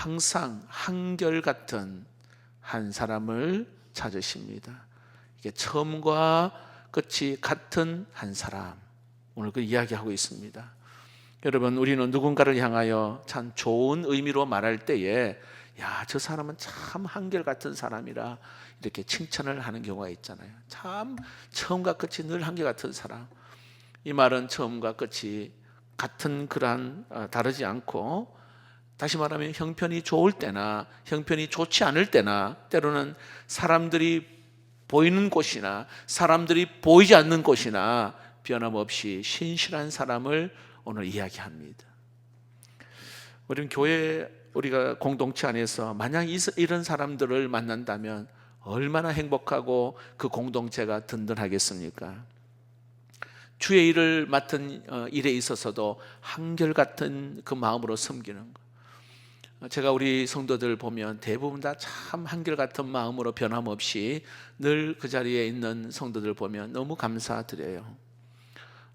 항상 한결같은 한 사람을 찾으십니다. 이게 처음과 끝이 같은 한 사람, 오늘 그 이야기하고 있습니다. 여러분, 우리는 누군가를 향하여 참 좋은 의미로 말할 때에 야, 저 사람은 참 한결같은 사람이라 이렇게 칭찬을 하는 경우가 있잖아요. 참 처음과 끝이 늘 한결같은 사람. 이 말은 처음과 끝이 같은 그런 다르지 않고, 다시 말하면 형편이 좋을 때나 형편이 좋지 않을 때나, 때로는 사람들이 보이는 곳이나 사람들이 보이지 않는 곳이나 변함없이 신실한 사람을 오늘 이야기합니다. 우리는 교회, 우리가 공동체 안에서 만약 이런 사람들을 만난다면 얼마나 행복하고 그 공동체가 든든하겠습니까? 주의 일을 맡은 일에 있어서도 한결같은 그 마음으로 섬기는 것. 제가 우리 성도들 보면 대부분 다 참 한결같은 마음으로 변함없이 늘 그 자리에 있는 성도들 보면 너무 감사드려요.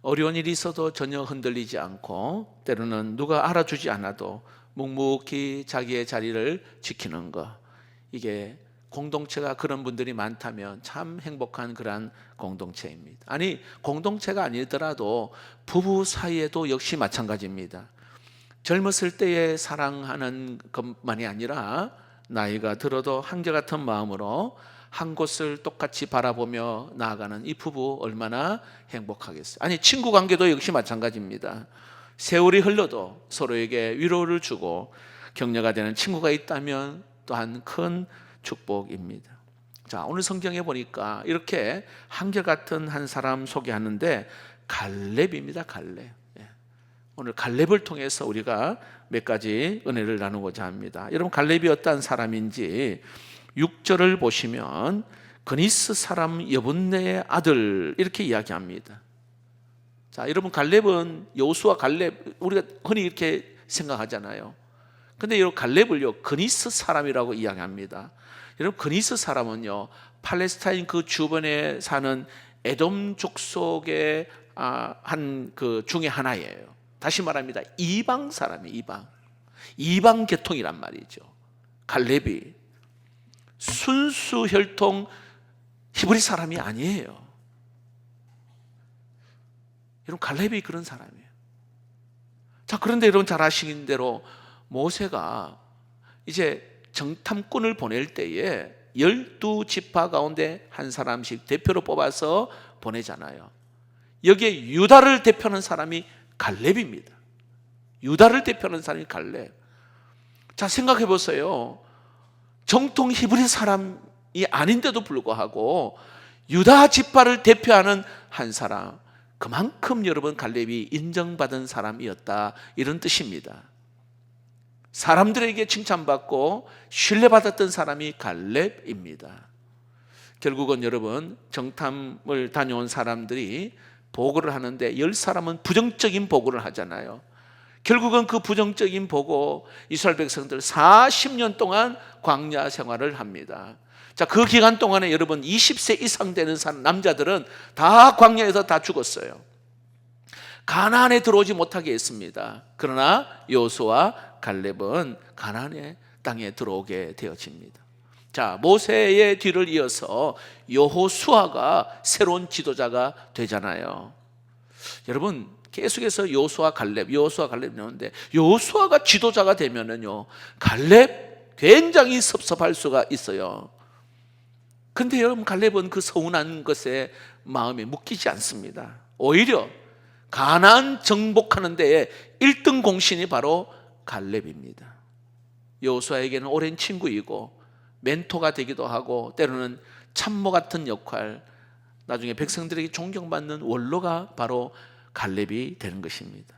어려운 일이 있어도 전혀 흔들리지 않고, 때로는 누가 알아주지 않아도 묵묵히 자기의 자리를 지키는 것. 이게 공동체가 그런 분들이 많다면 참 행복한 그런 공동체입니다. 아니, 공동체가 아니더라도 부부 사이에도 역시 마찬가지입니다. 젊었을 때에 사랑하는 것만이 아니라 나이가 들어도 한결같은 마음으로 한 곳을 똑같이 바라보며 나아가는 이 부부 얼마나 행복하겠어요. 아니, 친구 관계도 역시 마찬가지입니다. 세월이 흘러도 서로에게 위로를 주고 격려가 되는 친구가 있다면 또한 큰 축복입니다. 자, 오늘 성경에 보니까 이렇게 한결같은 한 사람 소개하는데 갈렙입니다. 갈렙. 오늘 갈렙을 통해서 우리가 몇 가지 은혜를 나누고자 합니다. 여러분, 갈렙이 어떤 사람인지 6절을 보시면 그니스 사람 여분네의 아들, 이렇게 이야기합니다. 자, 여러분, 갈렙은 여호수아 갈렙, 우리가 흔히 이렇게 생각하잖아요. 근데 이 갈렙을요, 그니스 사람이라고 이야기합니다. 여러분, 그니스 사람은요, 팔레스타인 그 주변에 사는 에돔 족속의 한 그 중에 하나예요. 다시 말합니다, 이방 사람이 이방 계통이란 말이죠. 갈렙이 순수 혈통 히브리 사람이 아니에요. 여러분, 갈렙이 그런 사람이에요. 자, 그런데 여러분 잘 아시는 대로 모세가 이제 정탐꾼을 보낼 때에 12지파 가운데 한 사람씩 대표로 뽑아서 보내잖아요. 여기에 유다를 대표하는 사람이 갈렙입니다. 유다를 대표하는 사람이 갈렙. 자, 생각해 보세요. 정통 히브리 사람이 아닌데도 불구하고 유다 지파를 대표하는 한 사람, 그만큼 여러분 갈렙이 인정받은 사람이었다, 이런 뜻입니다. 사람들에게 칭찬받고 신뢰받았던 사람이 갈렙입니다. 결국은 여러분, 정탐을 다녀온 사람들이 보고를 하는데 10사람은 부정적인 보고를 하잖아요. 결국은 그 부정적인 보고 이스라엘 백성들 40년 동안 광야 생활을 합니다. 자, 그 기간 동안에 여러분 20세 이상 되는 남자들은 다 광야에서 다 죽었어요. 가나안에 들어오지 못하게 했습니다. 그러나 여호수아와 갈렙은 가나안의 땅에 들어오게 되어집니다. 자, 모세의 뒤를 이어서 여호수아가 새로운 지도자가 되잖아요. 여러분, 계속해서 여호수아 갈렙 나오는데, 여호수아가 지도자가 되면은요, 갈렙 굉장히 섭섭할 수가 있어요. 근데 여러분, 갈렙은 그 서운한 것에 마음이 묶이지 않습니다. 오히려 가나안 정복하는 데에 1등 공신이 바로 갈렙입니다. 여호수아에게는 오랜 친구이고 멘토가 되기도 하고, 때로는 참모 같은 역할, 나중에 백성들에게 존경받는 원로가 바로 갈렙이 되는 것입니다.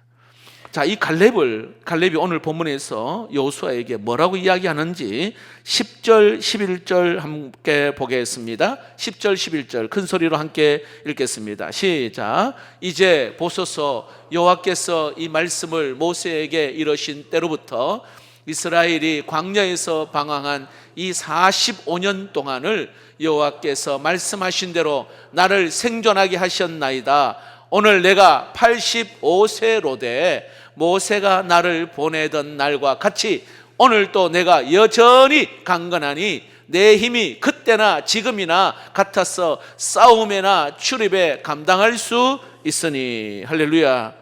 자, 이 갈렙이 오늘 본문에서 여호수아에게 뭐라고 이야기하는지 10절 11절 함께 보겠습니다. 10절 11절 큰 소리로 함께 읽겠습니다. 시작. 이제 보소서, 여호와께서 이 말씀을 모세에게 이르신 때로부터 이스라엘이 광야에서 방황한 이 45년 동안을 여호와께서 말씀하신 대로 나를 생존하게 하셨나이다. 오늘 내가 85세로 돼 모세가 나를 보내던 날과 같이 오늘도 내가 여전히 강건하니 내 힘이 그때나 지금이나 같아서 싸움에나 출입에 감당할 수 있으니. 할렐루야.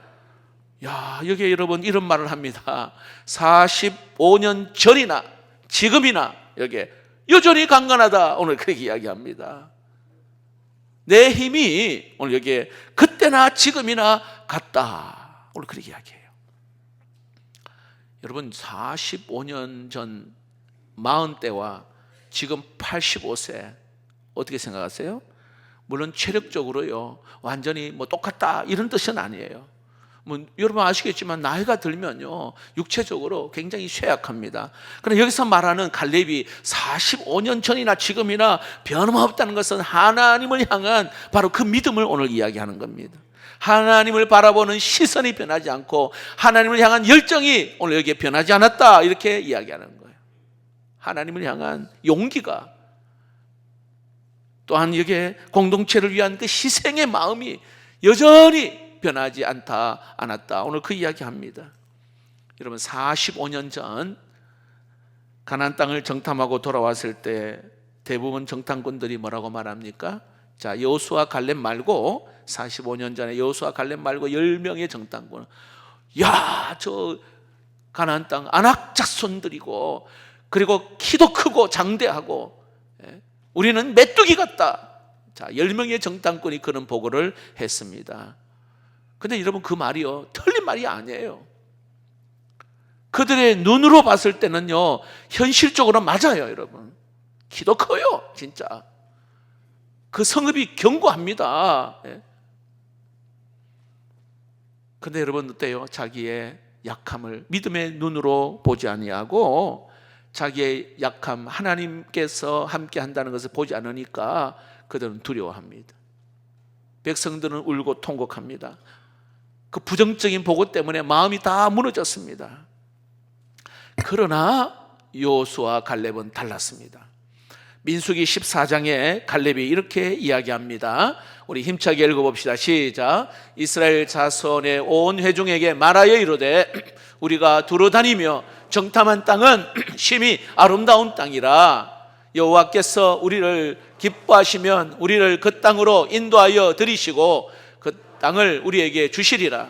야, 여기에 여러분 이런 말을 합니다. 45년 전이나 지금이나 여기에 여전히 강건하다. 오늘 그렇게 이야기합니다. 내 힘이 오늘 여기에 그때나 지금이나 같다. 오늘 그렇게 이야기해요. 여러분 45년 전 40대와 지금 85세 어떻게 생각하세요? 물론 체력적으로요 완전히 뭐 똑같다 이런 뜻은 아니에요. 여러분 아시겠지만 나이가 들면요 육체적으로 굉장히 쇠약합니다. 그런데 여기서 말하는 갈렙이 45년 전이나 지금이나 변함없다는 것은 하나님을 향한 바로 그 믿음을 오늘 이야기하는 겁니다. 하나님을 바라보는 시선이 변하지 않고 하나님을 향한 열정이 오늘 여기에 변하지 않았다 이렇게 이야기하는 거예요. 하나님을 향한 용기가, 또한 여기에 공동체를 위한 그 희생의 마음이 여전히 변하지 않았다. 오늘 그 이야기합니다. 여러분 45년 전 가나안 땅을 정탐하고 돌아왔을 때 대부분 정탐꾼들이 뭐라고 말합니까? 자, 여호수아 갈렙 말고 45년 전에 여호수아 갈렙 말고 10명의 정탐꾼, 야, 저 가나안 땅 안악 자손들이고 그리고 키도 크고 장대하고 우리는 메뚜기 같다. 자, 10명의 정탐꾼이 그런 보고를 했습니다. 근데 여러분 그 말이요 틀린 말이 아니에요. 그들의 눈으로 봤을 때는요 현실적으로 맞아요. 여러분 키도 커요. 진짜 그 성읍이 견고합니다. 근데 여러분 어때요? 자기의 약함을 믿음의 눈으로 보지 아니하고 자기의 약함, 하나님께서 함께 한다는 것을 보지 않으니까 그들은 두려워합니다. 백성들은 울고 통곡합니다. 그 부정적인 보고 때문에 마음이 다 무너졌습니다. 그러나 여호수아와 갈렙은 달랐습니다. 민수기 14장에 갈렙이 이렇게 이야기합니다. 우리 힘차게 읽어봅시다. 시작. 이스라엘 자손의 온 회중에게 말하여 이르되 우리가 두루 다니며 정탐한 땅은 심히 아름다운 땅이라. 여호와께서 우리를 기뻐하시면 우리를 그 땅으로 인도하여 들이시고 그 땅을 우리에게 주시리라.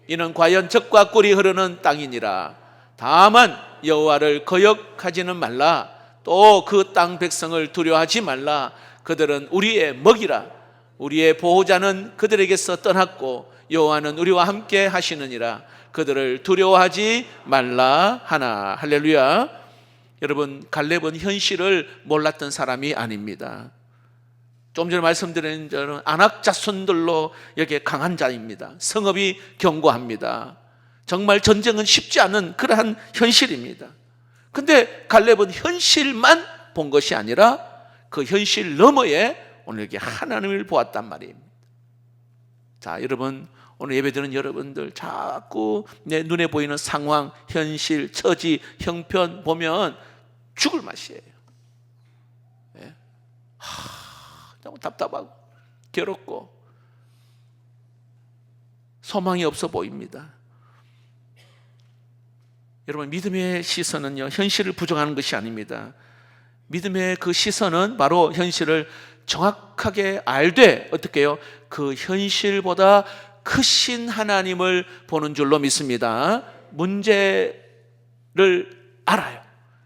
이는 과연 젖과 꿀이 흐르는 땅이니라. 다만 여호와를 거역하지는 말라. 또 그 땅 백성을 두려워하지 말라. 그들은 우리의 먹이라. 우리의 보호자는 그들에게서 떠났고 여호와는 우리와 함께 하시느니라. 그들을 두려워하지 말라 하나. 할렐루야. 여러분 갈렙은 현실을 몰랐던 사람이 아닙니다. 좀 전에 말씀드린 저는 안악 자손들로 여기에 강한 자입니다. 성읍이 견고합니다. 정말 전쟁은 쉽지 않은 그러한 현실입니다. 근데 갈렙은 현실만 본 것이 아니라 그 현실 너머에 오늘 여기 하나님을 보았단 말입니다. 자, 여러분 오늘 예배드리는 여러분들 자꾸 내 눈에 보이는 상황, 현실, 처지, 형편 보면 죽을 맛이에요. 네? 너무 답답하고 괴롭고 소망이 없어 보입니다. 여러분 믿음의 시선은요 현실을 부정하는 것이 아닙니다. 믿음의 그 시선은 바로 현실을 정확하게 알되 어떻게 해요? 그 현실보다 크신 하나님을 보는 줄로 믿습니다. 문제를 알아요.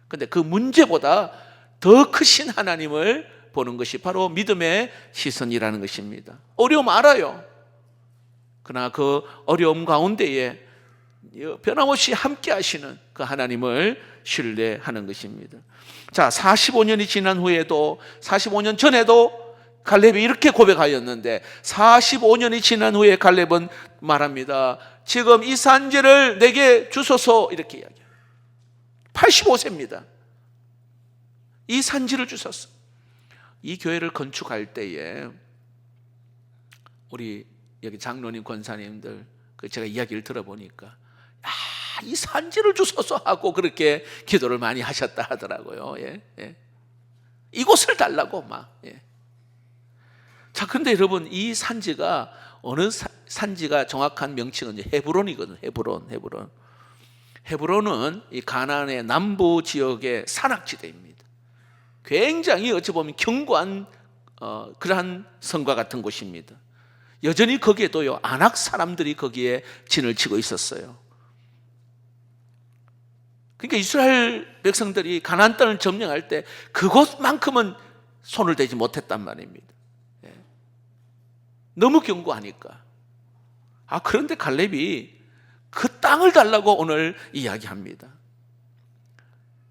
근데 그 문제보다 더 크신 하나님을 보는 것이 바로 믿음의 시선이라는 것입니다. 어려움 알아요. 그러나 그 어려움 가운데에 변함없이 함께 하시는 그 하나님을 신뢰하는 것입니다. 자, 45년이 지난 후에도 45년 전에도 갈렙이 이렇게 고백하였는데 45년이 지난 후에 갈렙은 말합니다. 지금 이 산지를 내게 주소서 이렇게 이야기해요. 85세입니다. 이 산지를 주소서. 이 교회를 건축할 때에 우리 여기 장로님 권사님들 제가 이야기를 들어보니까 이 산지를 주소서 하고 그렇게 기도를 많이 하셨다 하더라고요. 이곳을 달라고 막. 자, 근데 여러분 이 산지가 어느 산지가 정확한 명칭은 헤브론이거든요. 헤브론. 헤브론은 이 가나안의 남부 지역의 산악지대입니다. 굉장히 어찌 보면 견고한 그러한 성과 같은 곳입니다. 여전히 거기에도요 아낙 사람들이 거기에 진을 치고 있었어요. 그러니까 이스라엘 백성들이 가나안 땅을 점령할 때 그곳만큼은 손을 대지 못했단 말입니다. 너무 견고하니까. 그런데 갈렙이 그 땅을 달라고 오늘 이야기합니다.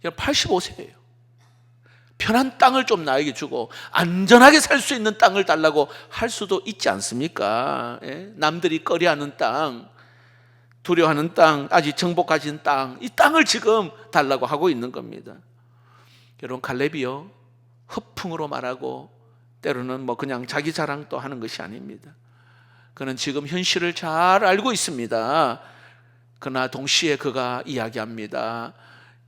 85세예요. 편한 땅을 좀 나에게 주고 안전하게 살 수 있는 땅을 달라고 할 수도 있지 않습니까? 남들이 꺼려하는 땅, 두려워하는 땅, 아직 정복하신 땅, 이 땅을 지금 달라고 하고 있는 겁니다. 여러분, 갈렙이요 허풍으로 말하고 때로는 그냥 자기 자랑도 하는 것이 아닙니다. 그는 지금 현실을 잘 알고 있습니다. 그러나 동시에 그가 이야기합니다.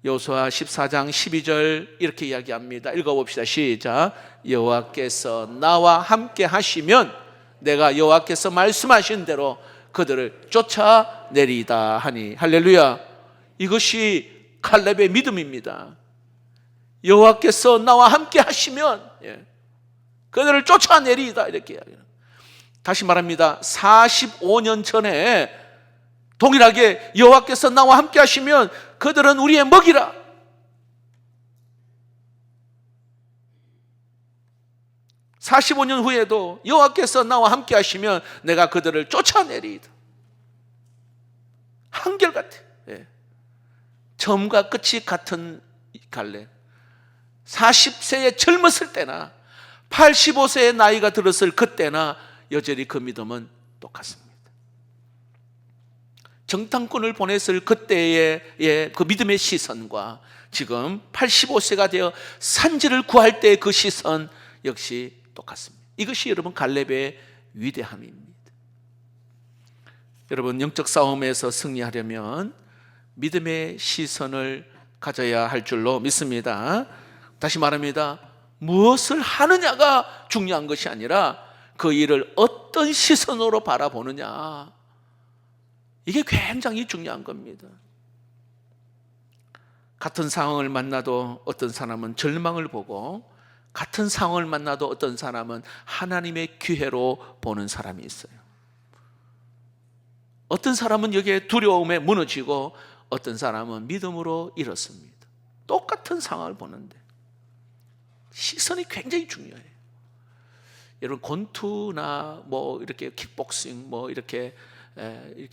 여호수아 14장 12절 이렇게 이야기합니다. 읽어봅시다. 시작. 여호와께서 나와 함께 하시면 내가 여호와께서 말씀하신 대로 그들을 쫓아내리이다 하니. 할렐루야. 이것이 갈렙의 믿음입니다. 여호와께서 나와 함께 하시면 그들을 쫓아내리이다 이렇게 이야기합니다. 다시 말합니다. 45년 전에 동일하게 여호와께서 나와 함께 하시면 그들은 우리의 먹이라. (45년) 후에도 여호와께서 나와 함께 하시면 내가 그들을 쫓아내리이다. 한결같아. 처음과 끝이 같은 갈렙. 40세에 젊었을 때나 85세의 나이가 들었을 그때나 여전히 그 믿음은 똑같습니다. 정탐꾼을 보냈을 그때의 그 믿음의 시선과 지금 85세가 되어 산지를 구할 때의 그 시선 역시 똑같습니다. 이것이 여러분 갈렙의 위대함입니다. 여러분, 영적 싸움에서 승리하려면 믿음의 시선을 가져야 할 줄로 믿습니다. 다시 말합니다. 무엇을 하느냐가 중요한 것이 아니라 그 일을 어떤 시선으로 바라보느냐, 이게 굉장히 중요한 겁니다. 같은 상황을 만나도 어떤 사람은 절망을 보고, 같은 상황을 만나도 어떤 사람은 하나님의 기회로 보는 사람이 있어요. 어떤 사람은 여기에 두려움에 무너지고 어떤 사람은 믿음으로 일었습니다. 똑같은 상황을 보는데 시선이 굉장히 중요해요. 여러분, 권투나 이렇게 킥복싱 이렇게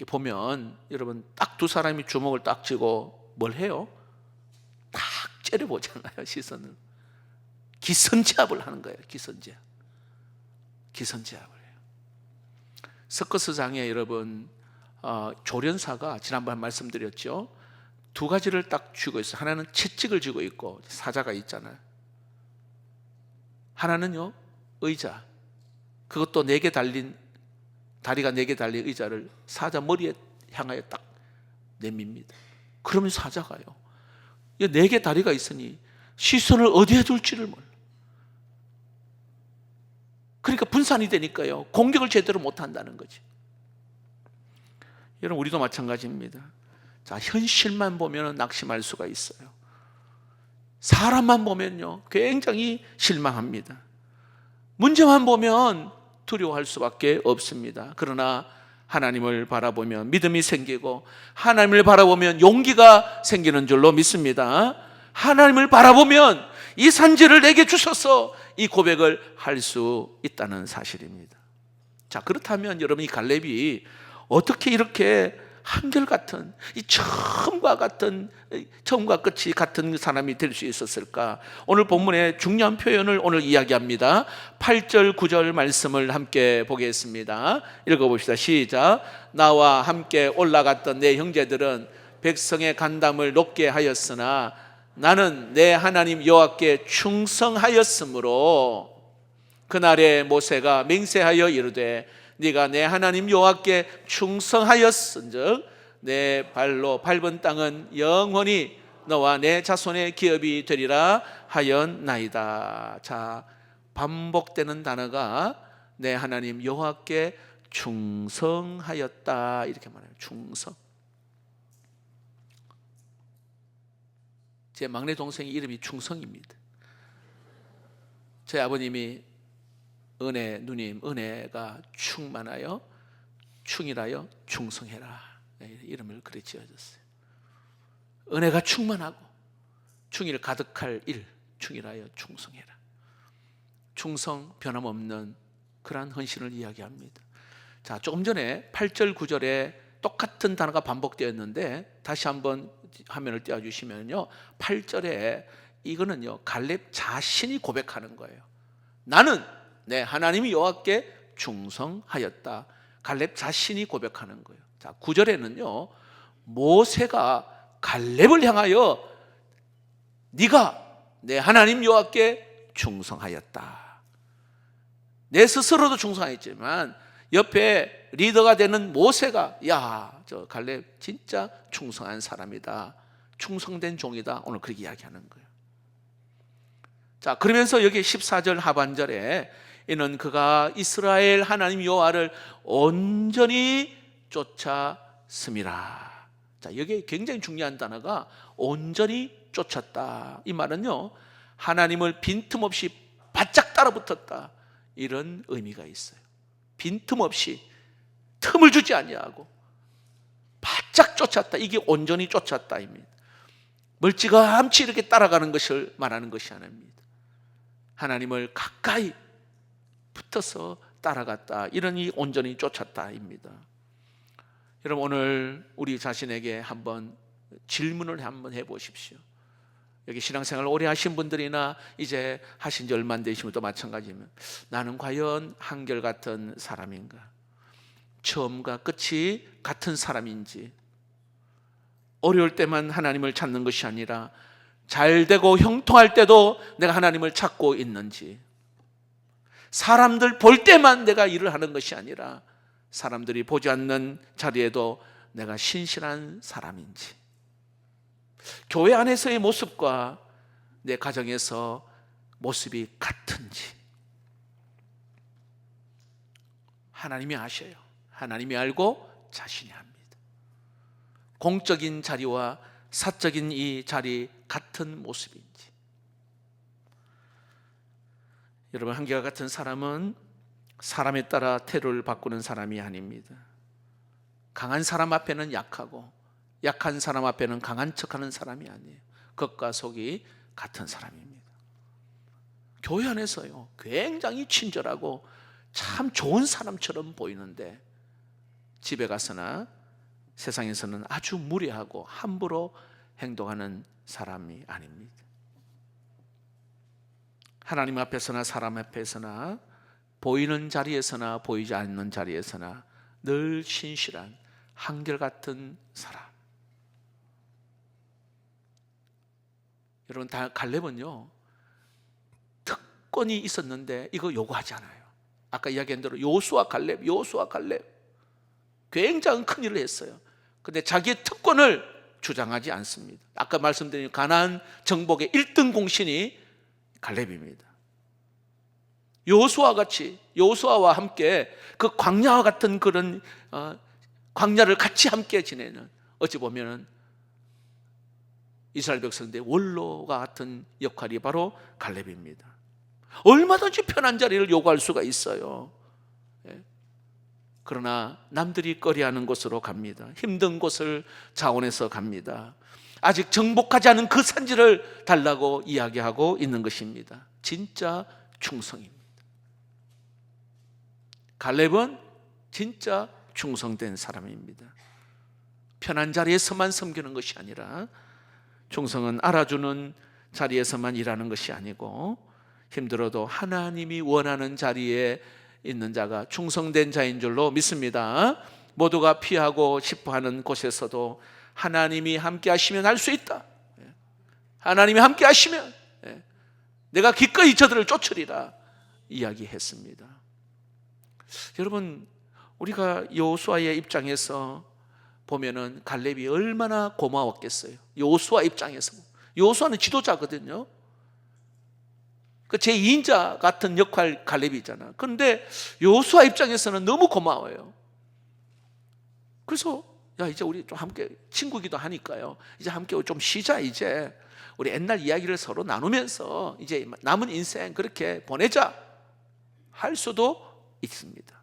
보면 여러분 딱 두 사람이 주먹을 딱 쥐고 뭘 해요? 딱 째려보잖아요. 시선을 기선제압을 하는 거예요. 기선제압을 해요. 서커스장에 여러분 조련사가 지난번에 말씀드렸죠. 두 가지를 딱 쥐고 있어요. 하나는 채찍을 쥐고 있고 사자가 있잖아요. 하나는요 의자, 그것도 4개 달린 다리가 4개 달린 의자를 사자 머리에 향하여 딱 내밉니다. 그러면 사자가요 4개 다리가 있으니 시선을 어디에 둘지를 몰라. 그러니까 분산이 되니까요 공격을 제대로 못한다는 거지. 여러분, 우리도 마찬가지입니다. 자, 현실만 보면 낙심할 수가 있어요. 사람만 보면요 굉장히 실망합니다. 문제만 보면 두려워할 수밖에 없습니다. 그러나 하나님을 바라보면 믿음이 생기고 하나님을 바라보면 용기가 생기는 줄로 믿습니다. 하나님을 바라보면 이 산지를 내게 주셔서 이 고백을 할 수 있다는 사실입니다. 자, 그렇다면 여러분, 이 갈렙이 어떻게 이렇게 한결같은 이 처음과 끝이 같은 사람이 될 수 있었을까? 오늘 본문의 중요한 표현을 오늘 이야기합니다. 8절 9절 말씀을 함께 보겠습니다. 읽어봅시다. 시작. 나와 함께 올라갔던 내 형제들은 백성의 간담을 높게 하였으나 나는 내 하나님 여호와께 충성하였으므로 그날에 모세가 맹세하여 이르되 네가 내 하나님 여호와께 충성하였은즉 내 발로 밟은 땅은 영원히 너와 내 자손의 기업이 되리라 하였나이다. 자, 반복되는 단어가 내 하나님 여호와께 충성하였다 이렇게 말해요. 충성. 제 막내 동생의 이름이 충성입니다. 제 아버님이 은혜 누님, 은혜가 충만하여 충이라여 충성해라, 이름을 그래 지어졌어요. 은혜가 충만하고 충일 가득할 일, 충이라여 충성해라. 충성, 변함없는 그러한 헌신을 이야기합니다. 자, 조금 전에 8절 9절에 똑같은 단어가 반복되었는데 다시 한번 화면을 띄워주시면요, 8절에 이거는요 갈렙 자신이 고백하는 거예요. 나는 내 하나님 여호와께 충성하였다. 갈렙 자신이 고백하는 거예요. 자, 9절에는요 모세가 갈렙을 향하여 네가 내 하나님 여호와께 충성하였다. 내 스스로도 충성했지만 옆에 리더가 되는 모세가 야, 저 갈렙 진짜 충성한 사람이다, 충성된 종이다, 오늘 그렇게 이야기하는 거예요. 자, 그러면서 여기 14절 하반절에 이는 그가 이스라엘 하나님 여호와를 온전히 쫓았음이라. 자, 여기 굉장히 중요한 단어가 온전히 쫓았다. 이 말은요 하나님을 빈틈없이 바짝 따라붙었다, 이런 의미가 있어요. 빈틈없이 틈을 주지 아니하고 바짝 쫓았다, 이게 온전히 쫓았다입니다. 멀찌감치 이렇게 따라가는 것을 말하는 것이 아닙니다. 하나님을 가까이 붙어서 따라갔다, 이런 이 온전히 쫓았다입니다. 여러분, 오늘 우리 자신에게 한번 질문을 한번 해보십시오. 여기 신앙생활 오래 하신 분들이나 이제 하신 지 얼마 안 되신 분도 마찬가지면 나는 과연 한결같은 사람인가? 처음과 끝이 같은 사람인지, 어려울 때만 하나님을 찾는 것이 아니라 잘 되고 형통할 때도 내가 하나님을 찾고 있는지, 사람들 볼 때만 내가 일을 하는 것이 아니라 사람들이 보지 않는 자리에도 내가 신실한 사람인지, 교회 안에서의 모습과 내 가정에서 모습이 같은지 하나님이 아셔요. 하나님이 알고 자신이 합니다. 공적인 자리와 사적인 이 자리 같은 모습인지. 여러분, 한결 같은 사람은 사람에 따라 태도를 바꾸는 사람이 아닙니다. 강한 사람 앞에는 약하고 약한 사람 앞에는 강한 척하는 사람이 아니에요. 겉과 속이 같은 사람입니다. 교회 안에서요 굉장히 친절하고 참 좋은 사람처럼 보이는데 집에 가서나 세상에서는 아주 무례하고 함부로 행동하는 사람이 아닙니다. 하나님 앞에서나 사람 앞에서나 보이는 자리에서나 보이지 않는 자리에서나 늘 신실한 한결같은 사람. 여러분, 다 갈렙은요 특권이 있었는데 이거 요구하지 않아요. 아까 이야기한 대로 요수아 갈렙 굉장히 큰 일을 했어요. 근데 자기의 특권을 주장하지 않습니다. 아까 말씀드린 가나안 정복의 1등 공신이 갈렙입니다. 여호수아와 함께 그 광야와 같은 그런 광야를 같이 함께 지내는, 어찌 보면은 이스라엘 백성들의 원로가 같은 역할이 바로 갈렙입니다. 얼마든지 편한 자리를 요구할 수가 있어요. 그러나 남들이 꺼려하는 곳으로 갑니다. 힘든 곳을 자원해서 갑니다. 아직 정복하지 않은 그 산지를 달라고 이야기하고 있는 것입니다. 진짜 충성입니다. 갈렙은 진짜 충성된 사람입니다. 편한 자리에서만 섬기는 것이 아니라, 충성은 알아주는 자리에서만 일하는 것이 아니고 힘들어도 하나님이 원하는 자리에 있는 자가 충성된 자인 줄로 믿습니다. 모두가 피하고 싶어하는 곳에서도 하나님이 함께 하시면 할 수 있다. 하나님이 함께 하시면 내가 기꺼이 저들을 쫓으리라 이야기했습니다. 여러분, 우리가 여호수아의 입장에서 보면은 갈렙이 얼마나 고마웠겠어요. 여호수아 입장에서. 여호수아는 지도자거든요. 그 제2인자 같은 역할 갈렙이잖아. 그런데 여호수아 입장에서는 너무 고마워요. 그래서 야, 이제 우리 좀 함께 친구기도 하니까요, 이제 함께 좀 쉬자. 이제 우리 옛날 이야기를 서로 나누면서 이제 남은 인생 그렇게 보내자 할 수도 있습니다.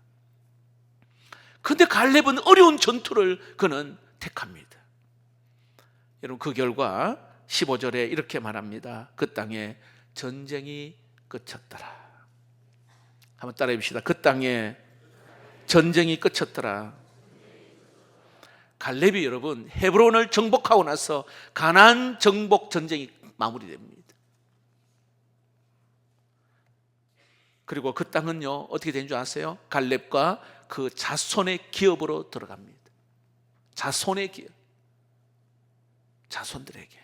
그런데 갈렙은 어려운 전투를 그는 택합니다. 여러분, 그 결과 15절에 이렇게 말합니다. 그 땅에 전쟁이 그쳤더라. 한번 따라해 봅시다. 그 땅에 전쟁이 그쳤더라. 갈렙이 여러분 헤브론을 정복하고 나서 가나안 정복 전쟁이 마무리됩니다. 그리고 그 땅은요 어떻게 된 줄 아세요? 갈렙과 그 자손의 기업으로 들어갑니다. 자손의 기업, 자손들에게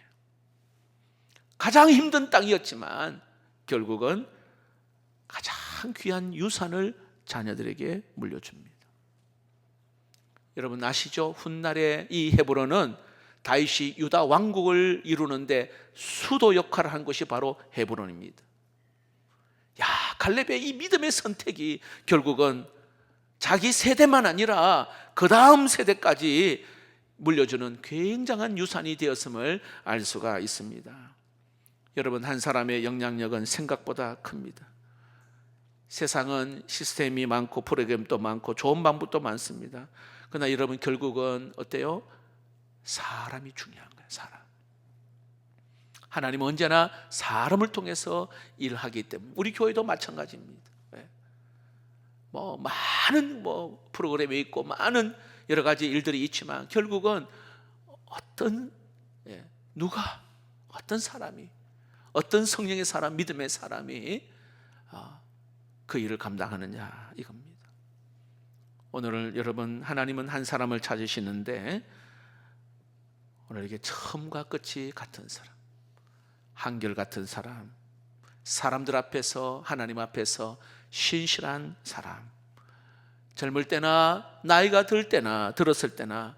가장 힘든 땅이었지만 결국은 가장 귀한 유산을 자녀들에게 물려줍니다. 여러분 아시죠? 훗날에 이 헤브론은 다윗이 유다 왕국을 이루는데 수도 역할을 한 것이 바로 헤브론입니다. 야, 갈렙의 이 믿음의 선택이 결국은 자기 세대만 아니라 그 다음 세대까지 물려주는 굉장한 유산이 되었음을 알 수가 있습니다. 여러분, 한 사람의 영향력은 생각보다 큽니다. 세상은 시스템이 많고 프로그램도 많고 좋은 방법도 많습니다. 그러나 여러분 결국은 어때요? 사람이 중요한 거예요. 사람. 하나님은 언제나 사람을 통해서 일하기 때문에 우리 교회도 마찬가지입니다. 많은 프로그램이 있고 많은 여러 가지 일들이 있지만 결국은 어떤 사람이, 어떤 성령의 사람, 믿음의 사람이 그 일을 감당하느냐 이겁니다. 오늘 여러분 하나님은 한 사람을 찾으시는데 오늘 이게 처음과 끝이 같은 사람, 한결같은 사람, 사람들 앞에서 하나님 앞에서 신실한 사람, 젊을 때나 나이가 들 때나 들었을 때나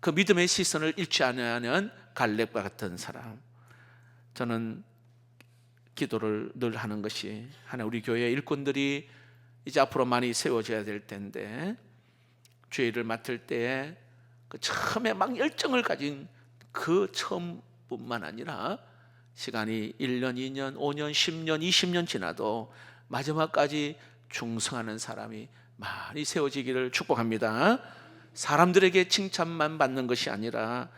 그 믿음의 시선을 잃지 않는 갈렙과 같은 사람. 저는 기도를 늘 하는 것이 하나 우리 교회 일꾼들이 이제 앞으로 많이 세워져야 될 텐데 주의 일을 맡을 때 그 처음에 막 열정을 가진 그 처음뿐만 아니라 시간이 1년, 2년, 5년, 10년, 20년 지나도 마지막까지 충성하는 사람이 많이 세워지기를 축복합니다. 사람들에게 칭찬만 받는 것이 아니라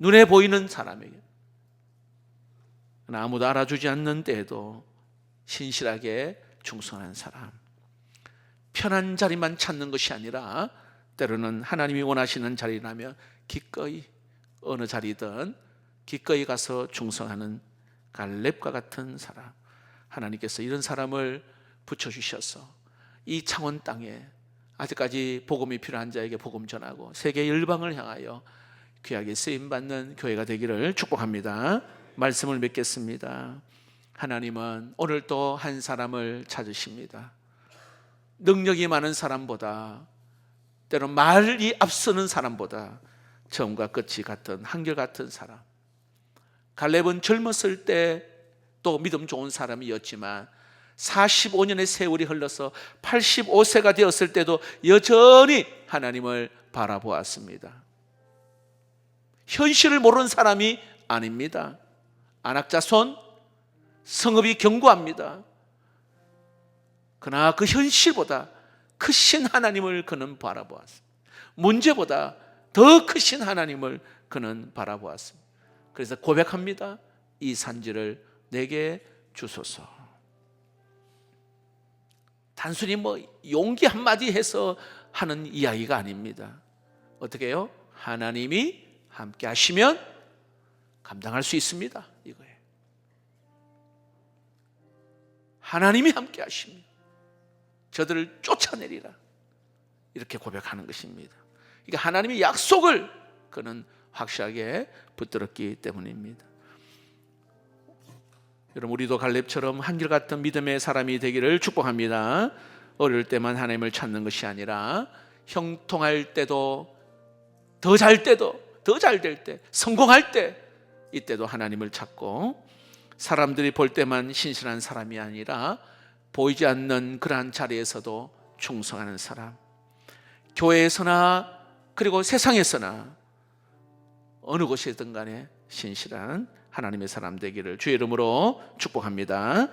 눈에 보이는 사람에게, 아무도 알아주지 않는 때에도 신실하게 충성하는 사람, 편한 자리만 찾는 것이 아니라 때로는 하나님이 원하시는 자리라면 기꺼이 어느 자리든 기꺼이 가서 충성하는 갈렙과 같은 사람, 하나님께서 이런 사람을 붙여주셔서 이 창원 땅에 아직까지 복음이 필요한 자에게 복음 전하고 세계 열방을 향하여 귀하게 쓰임받는 교회가 되기를 축복합니다. 말씀을 맺겠습니다. 하나님은 오늘 또 한 사람을 찾으십니다. 능력이 많은 사람보다, 때론 말이 앞서는 사람보다 처음과 끝이 같은 한결같은 사람. 갈렙은 젊었을 때 또 믿음 좋은 사람이었지만 45년의 세월이 흘러서 85세가 되었을 때도 여전히 하나님을 바라보았습니다. 현실을 모르는 사람이 아닙니다. 안악자손, 성읍이 견고합니다. 그러나 그 현실보다 크신 하나님을 그는 바라보았습니다. 문제보다 더 크신 하나님을 그는 바라보았습니다. 그래서 고백합니다. 이 산지를 내게 주소서. 단순히 용기 한마디 해서 하는 이야기가 아닙니다. 어떻게 해요? 하나님이 함께 하시면 감당할 수 있습니다. 이거예요. 하나님이 함께 하시면 저들을 쫓아내리라. 이렇게 고백하는 것입니다. 그러니까 하나님의 약속을 그는 확실하게 붙들었기 때문입니다. 여러분, 우리도 갈렙처럼 한결같은 믿음의 사람이 되기를 축복합니다. 어릴 때만 하나님을 찾는 것이 아니라 형통할 때도, 더 잘 때도, 더 잘 될 때, 성공할 때, 이때도 하나님을 찾고, 사람들이 볼 때만 신실한 사람이 아니라 보이지 않는 그러한 자리에서도 충성하는 사람, 교회에서나 그리고 세상에서나 어느 곳이든 간에 신실한 하나님의 사람 되기를 주의 이름으로 축복합니다.